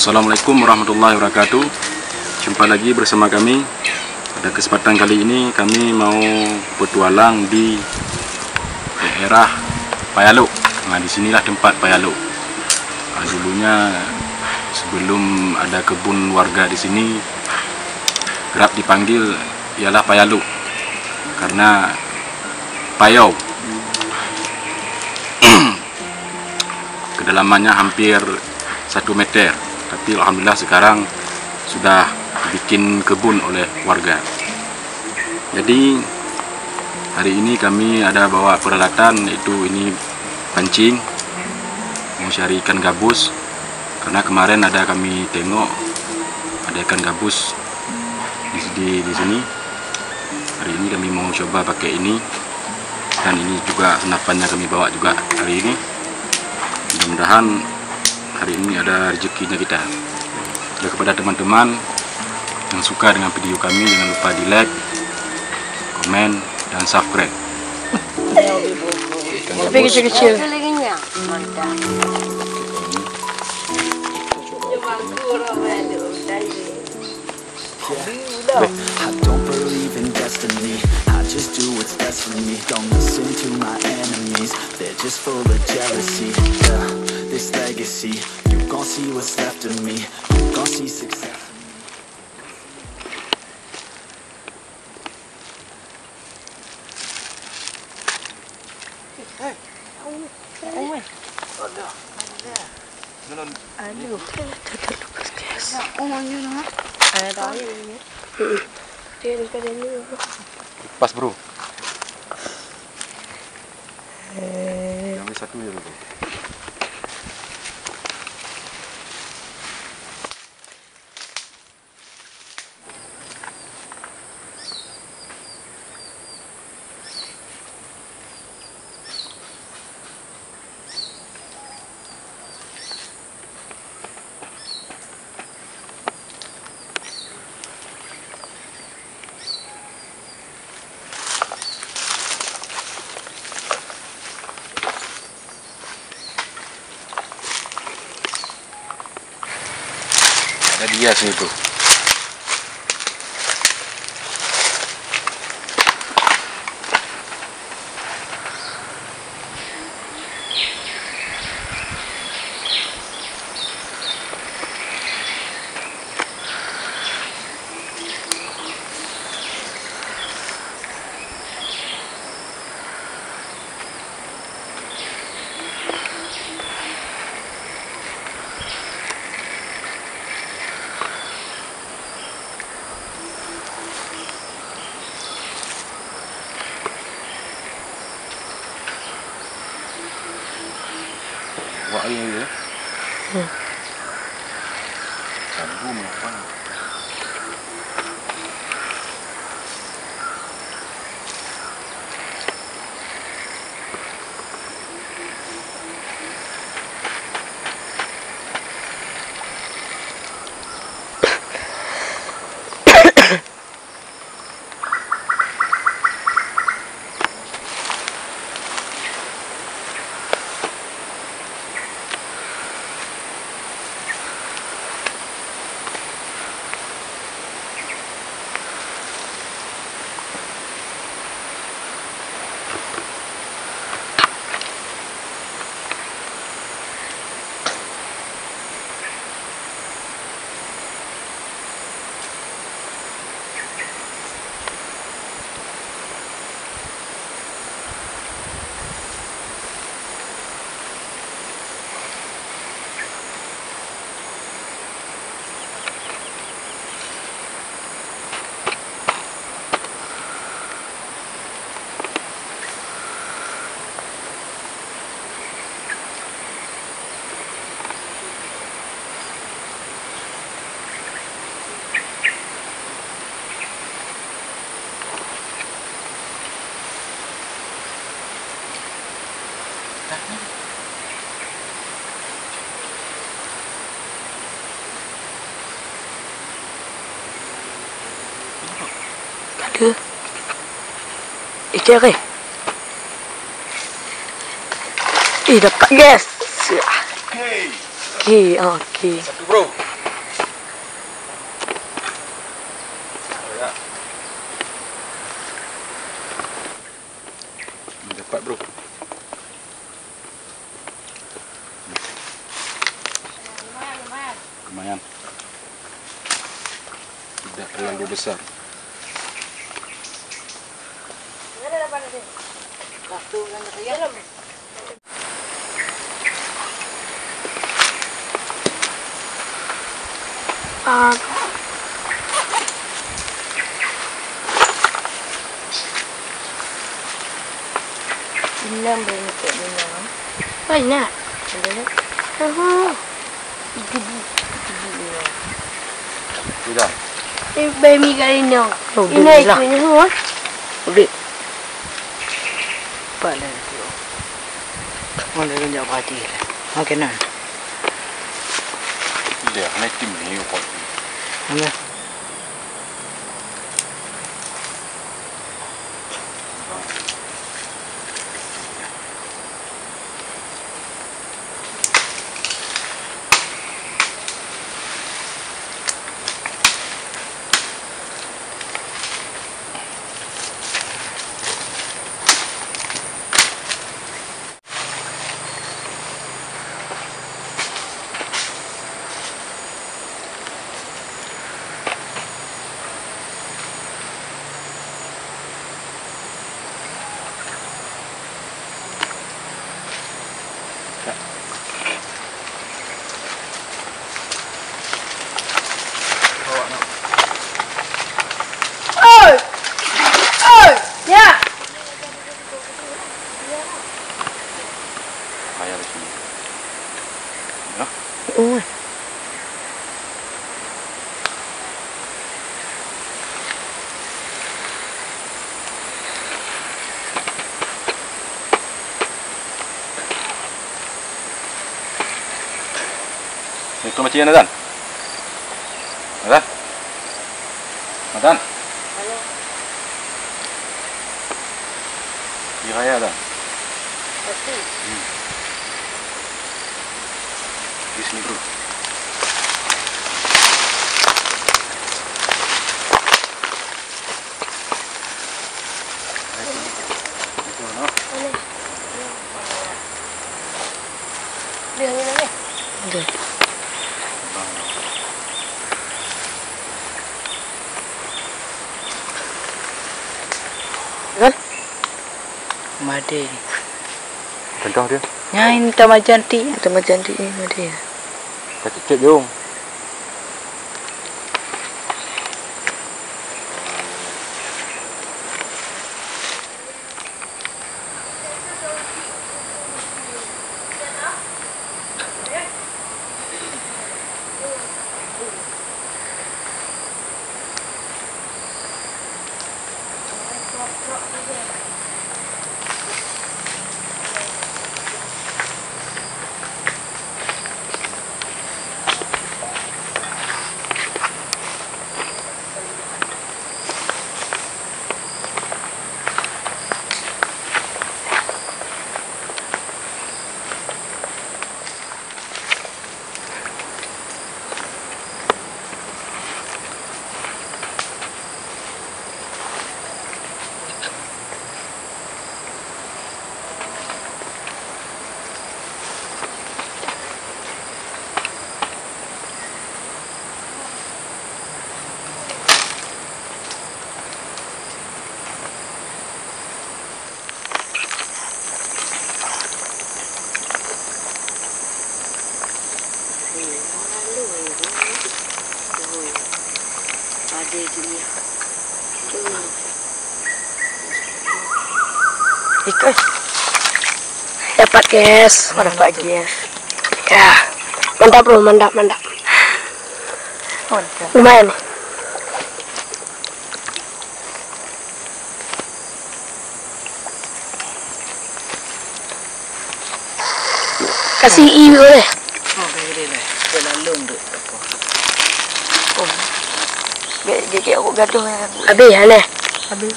Assalamualaikum warahmatullahi wabarakatuh. Jumpa lagi bersama kami. Pada kesempatan kali ini kami mau bertualang di daerah Payaluk. Nah, disinilah tempat Payaluk. Dulunya sebelum ada kebun warga di sini, kerap dipanggil ialah Payaluk karena payau. Kedalamannya hampir 1 meter, tapi alhamdulillah sekarang sudah dibikin kebun oleh warga. Jadi hari ini kami ada bawa peralatan, yaitu ini pancing, mau cari ikan gabus, karena kemarin ada kami tengok ada ikan gabus di sini. Hari ini kami mau coba pakai ini, dan ini juga senapannya kami bawa juga hari ini. Mudah-mudahan hari ini ada rezekinya kita. Dan kepada teman-teman yang suka dengan video kami, jangan lupa di like, komen, dan subscribe. Tapi kecil-kecil. I don't believe in destiny, I just do what's best for me. Don't listen to my enemies, they're just full of jealousy. Yeah, this legacy, you gon' see what's left of me, you gon' see success. Pas bro. Yang satu ya bro. Ada dia sini bro. Wah ini ya. Sabu apa? Ada. Ikan ke? Dapat guys. Okey, okey. Satu bro. cepat bro. Lumayan. Tidak terlalu besar. Bilang bentuk bilang. Banyak. Ada. Sudah. Baby kali ni. Ini ikutnya semua. Udah. Pada tu. Mana yang jauh hati. Okey nah. Dia naik tim ni kok. Mana? Ayah di sini. Ya. Oh. Itu macam mana Dan? Madan? Madan? Di raya Dan? Di sini bro. Kan? Made. Contoh dia. Nyain tamat cantik. Teman cantik ni ada. Kacik cik jom. Ikan. Dapat guys. Dapat guys. Ya. Mantap bro, mantap. Lumayan. Kasih i boleh. Oh, boleh lah. Terlalung duk apa. Oh. Jadi aku gaduh ya. Habis aneh. Habis.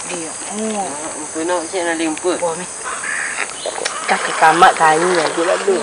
Dia. Oh. Nak cik nak limpa. Wah ni. Tak ke kamat kayu lagi lalu.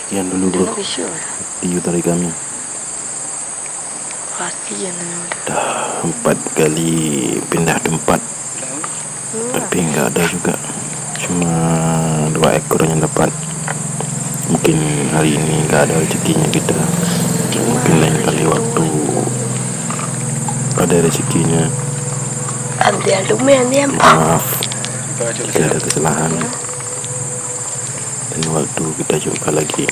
Sekian dulu bro. Bisa. Video dari kami. Pasti yang Dah 4 kali pindah tempat. tapi nggak ada juga, cuma 2 ekor yang dapat. Mungkin hari ini nggak ada rezekinya kita, mungkin lain kali waktu ada rezekinya. Maaf jika ada kesalahan, dan waktu kita jumpa lagi.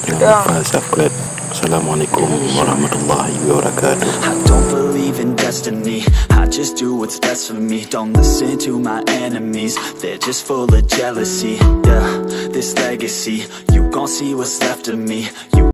Jangan lupa subscribe. Assalamualaikum warahmatullahi wabarakatuh. I don't believe in destiny, I just do what's best for me. Don't listen to my enemies, they're just full of jealousy. Yeah, this legacy, you gon' see what's left of me. You